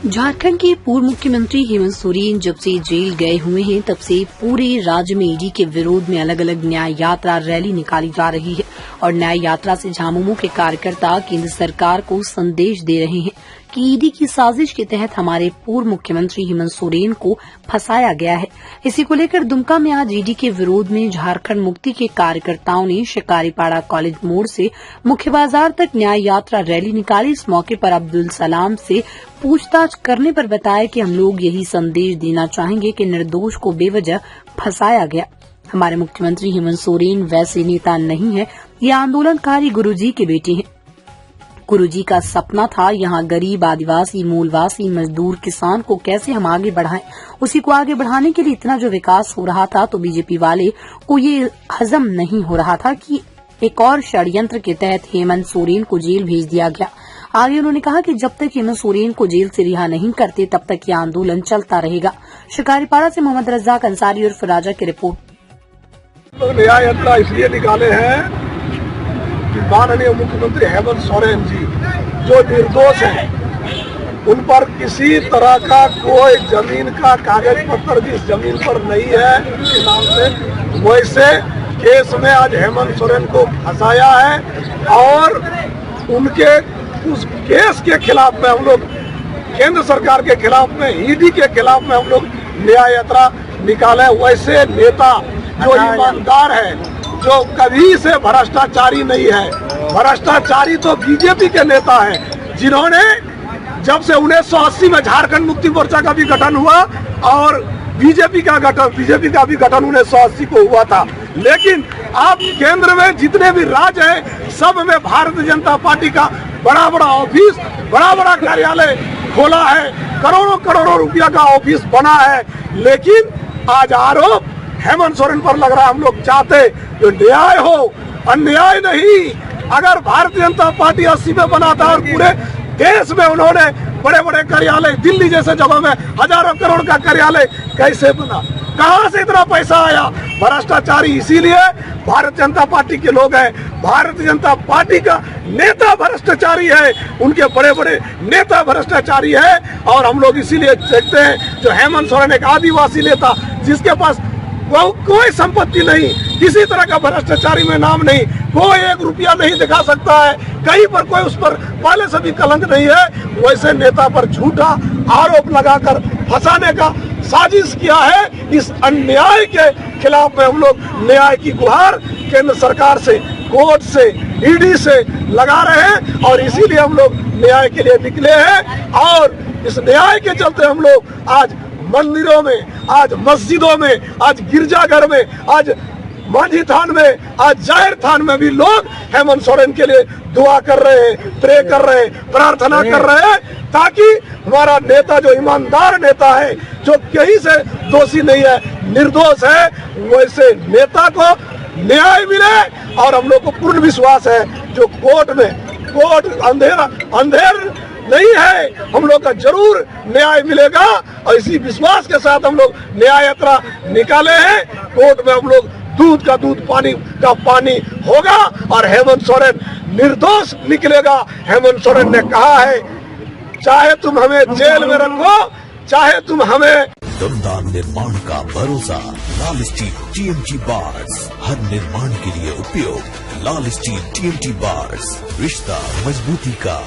झारखंड के पूर्व मुख्यमंत्री हेमंत सोरेन जब से जेल गए हुए हैं तब से पूरे राज्य में ईडी के विरोध में अलग अलग न्याय यात्रा रैली निकाली जा रही है और न्याय यात्रा से झामुमो के कार्यकर्ता केंद्र सरकार को संदेश दे रहे हैं कि ईडी की साजिश के तहत हमारे पूर्व मुख्यमंत्री हेमंत सोरेन को फंसाया गया है। इसी को लेकर दुमका में आज ईडी के विरोध में झारखंड मुक्ति के कार्यकर्ताओं ने शिकारीपाड़ा कॉलेज मोड़ से मुख्य बाजार तक न्याय यात्रा रैली निकाली। इस मौके पर अब्दुल सलाम से पूछताछ करने पर बताया कि हम लोग यही संदेश देना चाहेंगे कि निर्दोष को बेवजह फंसाया गया। हमारे मुख्यमंत्री हेमंत सोरेन वैसे नेता नहीं है, ये आंदोलनकारी गुरुजी के बेटे हैं। गुरुजी का सपना था यहाँ गरीब, आदिवासी, मूलवासी, मजदूर, किसान को कैसे हम आगे बढ़ाएं। उसी को आगे बढ़ाने के लिए इतना जो विकास हो रहा था तो बीजेपी वाले को ये हजम नहीं हो रहा था कि एक और षड्यंत्र के तहत हेमंत सोरेन को जेल भेज दिया गया। आगे उन्होंने कहा कि जब तक हेमंत सोरेन को जेल से रिहा नहीं करते तब तक ये आंदोलन चलता रहेगा। शिकारीपाड़ा से मोहम्मद रज्जाक अंसारी और फराजा की रिपोर्ट। न्याय यात्रा इसलिए निकाले हैं कि माननीय मुख्यमंत्री हेमंत सोरेन जी जो निर्दोष हैं, उन पर किसी तरह का कोई जमीन का कागज पत्र जिस जमीन पर नहीं है के नाम से, वैसे केस में आज हेमंत सोरेन को फंसाया है और उनके उस केस के खिलाफ में हम लोग केंद्र सरकार के खिलाफ में, ईडी के खिलाफ में हम लोग न्याय यात्रा निकाले। वैसे नेता जो ईमानदार है, जो कभी से भ्रष्टाचारी नहीं है, भ्रष्टाचारी तो बीजेपी के नेता हैं, जिन्होंने जब से 1980 में झारखंड मुक्ति मोर्चा का भी गठन हुआ और बीजेपी का भी गठन 1980 को हुआ था। लेकिन अब केंद्र में जितने भी राज्य हैं, सब में भारतीय जनता पार्टी का बड़ा बड़ा ऑफिस, बड़ा बड़ा कार्यालय खोला है, करोड़ों करोड़ों रुपया का ऑफिस बना है। लेकिन आज आरोप हेमंत सोरेन पर लग रहा है। हम लोग चाहते जो न्याय हो, अन्याय नहीं। अगर भारतीय जनता पार्टी 80 में बना था और पूरे देश में उन्होंने बड़े बड़े कार्यालय, दिल्ली जैसे जगह में हजारों करोड़ का कार्यालय कैसे बना, कहां से इतना पैसा आया? भ्रष्टाचारी इसीलिए भारतीय जनता पार्टी के लोग हैं। भारतीय जनता पार्टी का नेता भ्रष्टाचारी है, उनके बड़े बड़े नेता भ्रष्टाचारी है और हम लोग इसीलिए देखते हैं जो हेमंत सोरेन एक आदिवासी नेता जिसके पास कोई संपत्ति नहीं, किसी तरह का भ्रष्टाचारी में नाम नहीं, कोई 1 रुपया नहीं दिखा सकता है, कहीं पर कोई उस पर पहले से भी कलंक नहीं है, वैसे नेता पर झूठा आरोप लगाकर फंसाने का साजिश किया है। इस अन्याय के खिलाफ में हम लोग न्याय की गुहार केंद्र सरकार से, कोर्ट से, ईडी से लगा रहे हैं और इसीलिए हम लोग न्याय के लिए निकले हैं। और इस न्याय के चलते हम लोग आज मंदिरों में, आज मस्जिदों में, आज गिरजाघर में, आज माझी थान में, आज जाहिर थान में भी लोग हेमंत सोरेन के लिए दुआ कर रहे हैं, प्रे कर रहे हैं, प्रार्थना कर रहे हैं ताकि हमारा नेता जो ईमानदार नेता है, जो कहीं से दोषी नहीं है, निर्दोष है, वैसे नेता को न्याय मिले। और हम लोग को पूर्ण विश्वास है जो कोर्ट अंधेर नहीं है, हम लोग का जरूर न्याय मिलेगा और इसी विश्वास के साथ हम लोग न्याय यात्रा निकाले हैं। कोर्ट में हम लोग दूध का दूध, पानी का पानी होगा और हेमंत सोरेन निर्दोष निकलेगा। हेमंत सोरेन ने कहा है चाहे तुम हमें जेल में रखो, चाहे तुम हमें। दमदार निर्माण का भरोसा लाल स्टील TMT बार्स, हर निर्माण के लिए उपयोग। लाल स्टील TMT बार्स, रिश्ता मजबूती का।